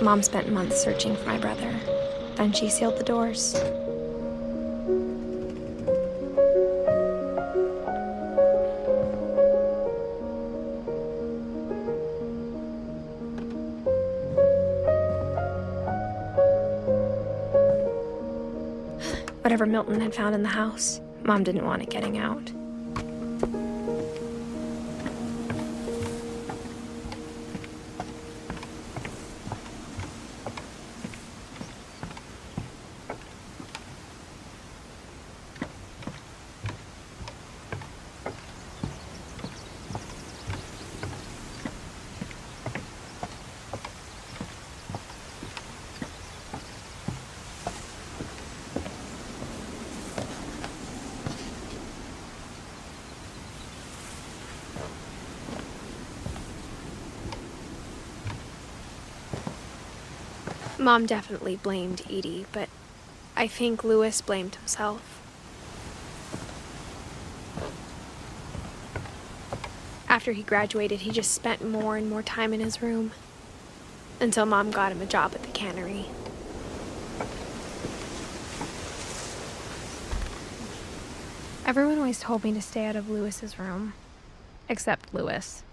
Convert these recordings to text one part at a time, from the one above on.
Mom spent months searching for my brother. Then she sealed the doors. Whatever Milton had found in the house, Mom didn't want it getting out. Mom definitely blamed Edie, but I think Louis blamed himself. After he graduated, he just spent more and more time in his room, until Mom got him a job at the cannery. Everyone always told me to stay out of Louis's room, except Louis.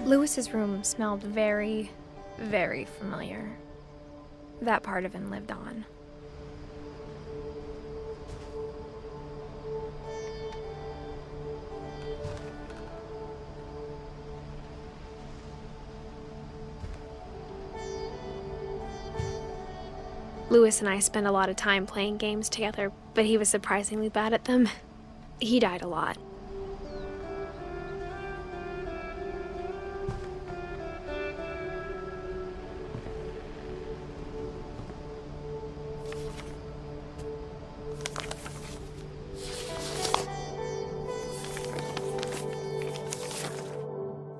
Louis's room smelled very, very familiar. That part of him lived on. Louis and I spent a lot of time playing games together, but he was surprisingly bad at them. He died a lot.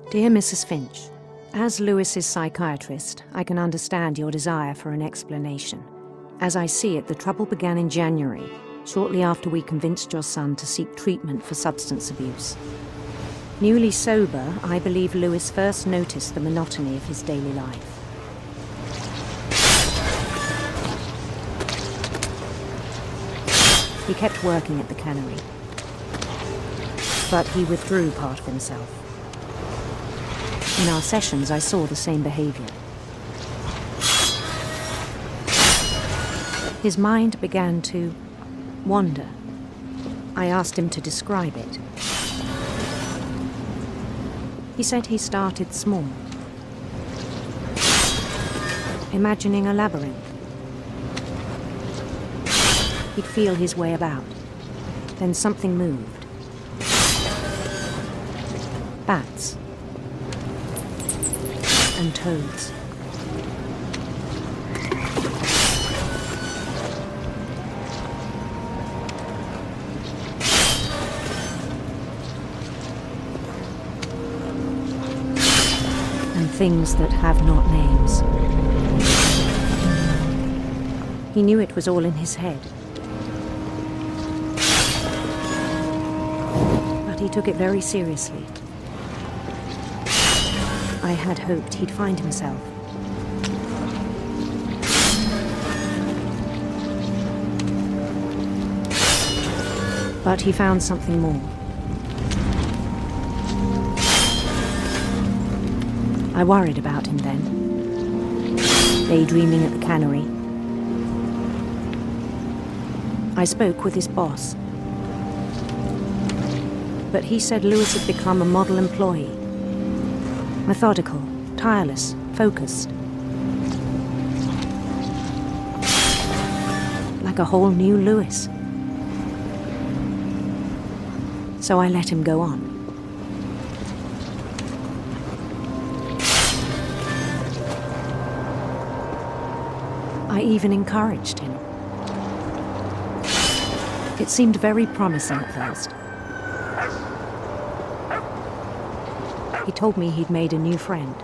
Dear Mrs. Finch, as Louis's psychiatrist, I can understand your desire for an explanation. As I see it, the trouble began in January, shortly after we convinced your son to seek treatment for substance abuse. Newly sober, I believe Louis first noticed the monotony of his daily life. He kept working at the cannery, but he withdrew part of himself. In our sessions, I saw the same behavior. His mind began to wander. I asked him to describe it. He said he started small, imagining a labyrinth. He'd feel his way about. Then something moved. Bats. And toads. And things that have not names. He knew it was all in his head. But he took it very seriously. I had hoped he'd find himself. But he found something more. I worried about him then, daydreaming at the cannery. I spoke with his boss, but he said Louis had become a model employee. Methodical, tireless, focused. Like a whole new Louis. So I let him go on. I even encouraged him. It seemed very promising at first. He told me he'd made a new friend.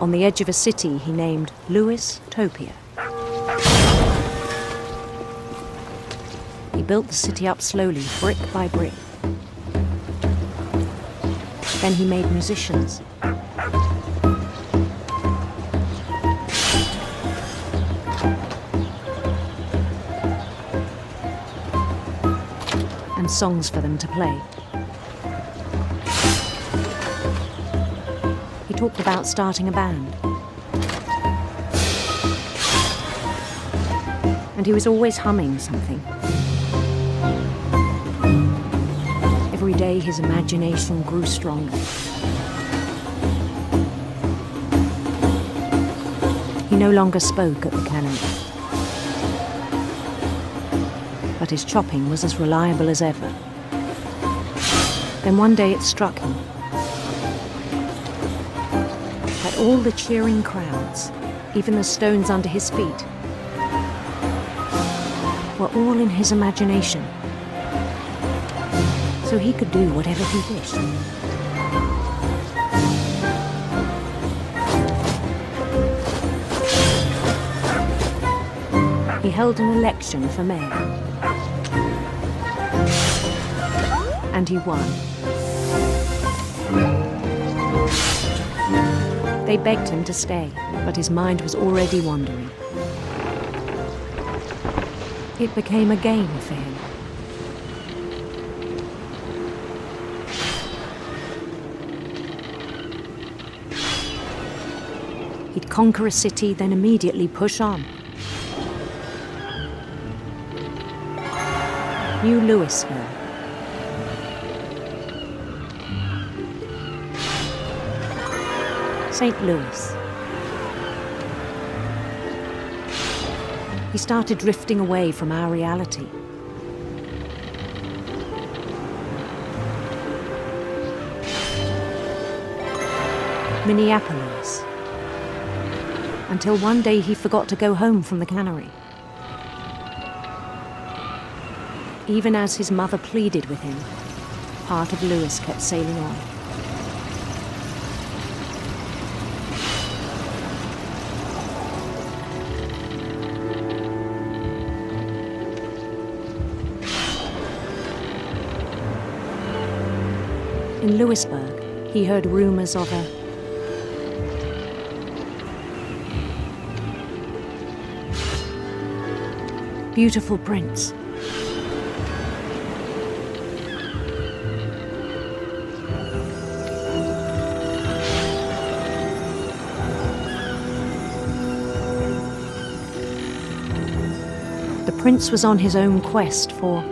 On the edge of a city he named Lewis Topia. He built the city up slowly, brick by brick. Then he made musicians. And songs for them to play. He talked about starting a band. And he was always humming something. Every day his imagination grew stronger. He no longer spoke at the cannery. But his chopping was as reliable as ever. Then one day it struck him that all the cheering crowds, even the stones under his feet, were all in his imagination. So he could do whatever he wished. He held an election for mayor. And he won. They begged him to stay, but his mind was already wandering. It became a game for him. He'd conquer a city, then immediately push on. New Louisville. St. Louis. He started drifting away from our reality. Minneapolis. Until one day he forgot to go home from the cannery. Even as his mother pleaded with him, part of Lewis kept sailing on. In Lewisburg, he heard rumors of a beautiful prince. The prince was on his own quest for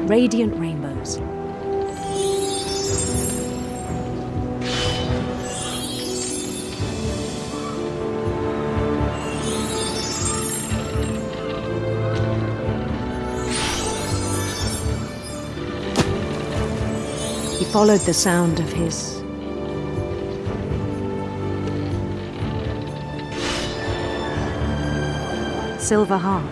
radiant rainbows. He followed the sound of his silver harp.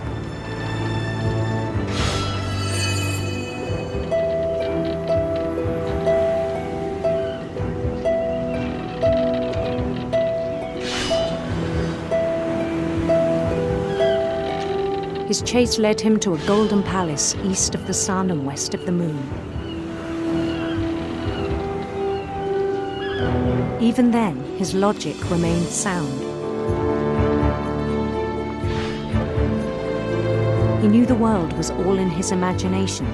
His chase led him to a golden palace east of the sun and west of the moon. Even then, his logic remained sound. He knew the world was all in his imagination.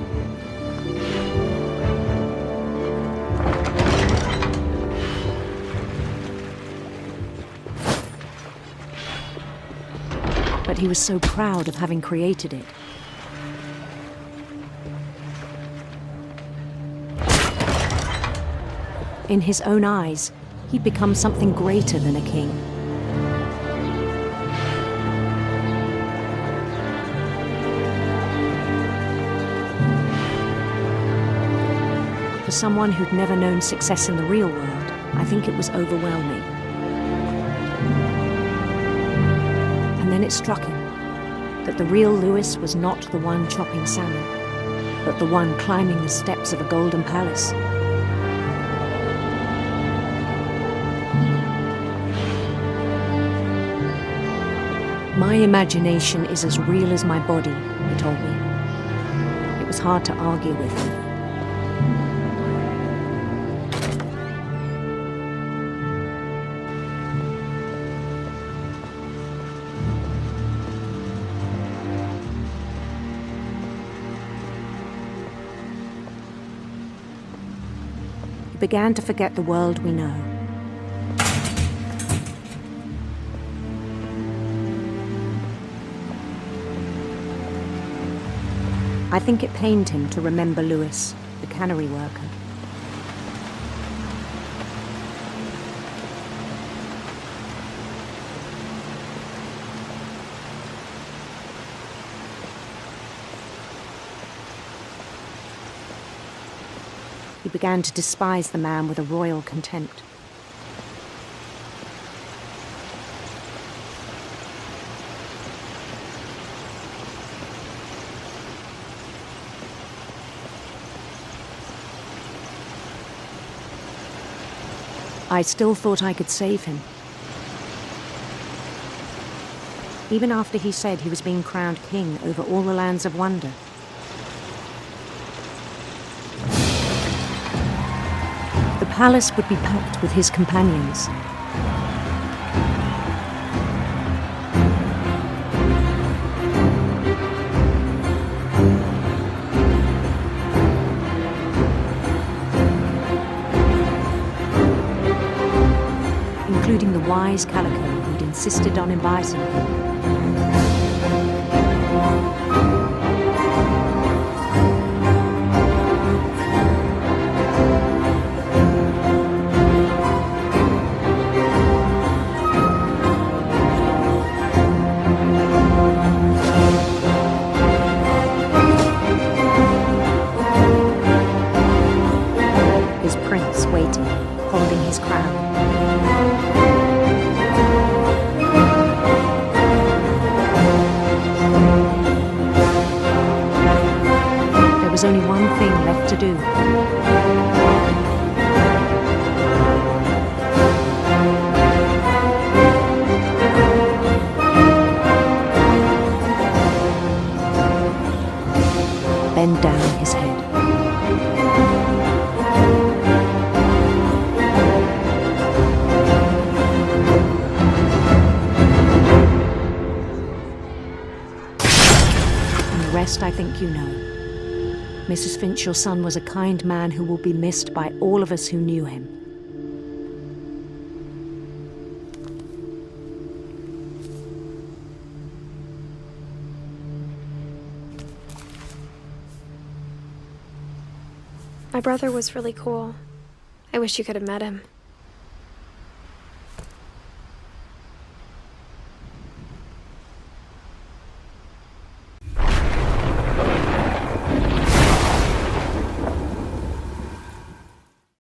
But he was so proud of having created it. In his own eyes, he'd become something greater than a king. For someone who'd never known success in the real world, I think it was overwhelming. And then it struck him that the real Lewis was not the one chopping salmon, but the one climbing the steps of a golden palace. My imagination is as real as my body, he told me. It was hard to argue with him. He began to forget the world we know. I think it pained him to remember Lewis, the cannery worker. He began to despise the man with a royal contempt. I still thought I could save him. Even after he said he was being crowned king over all the lands of wonder. The palace would be packed with his companions. Including the wise Calico who'd insisted on inviting him. His prince waiting, holding his crown. There was only one thing left to do. Bend down his head. And the rest I think you know. Mrs. Finch, your son was a kind man who will be missed by all of us who knew him. My brother was really cool. I wish you could have met him.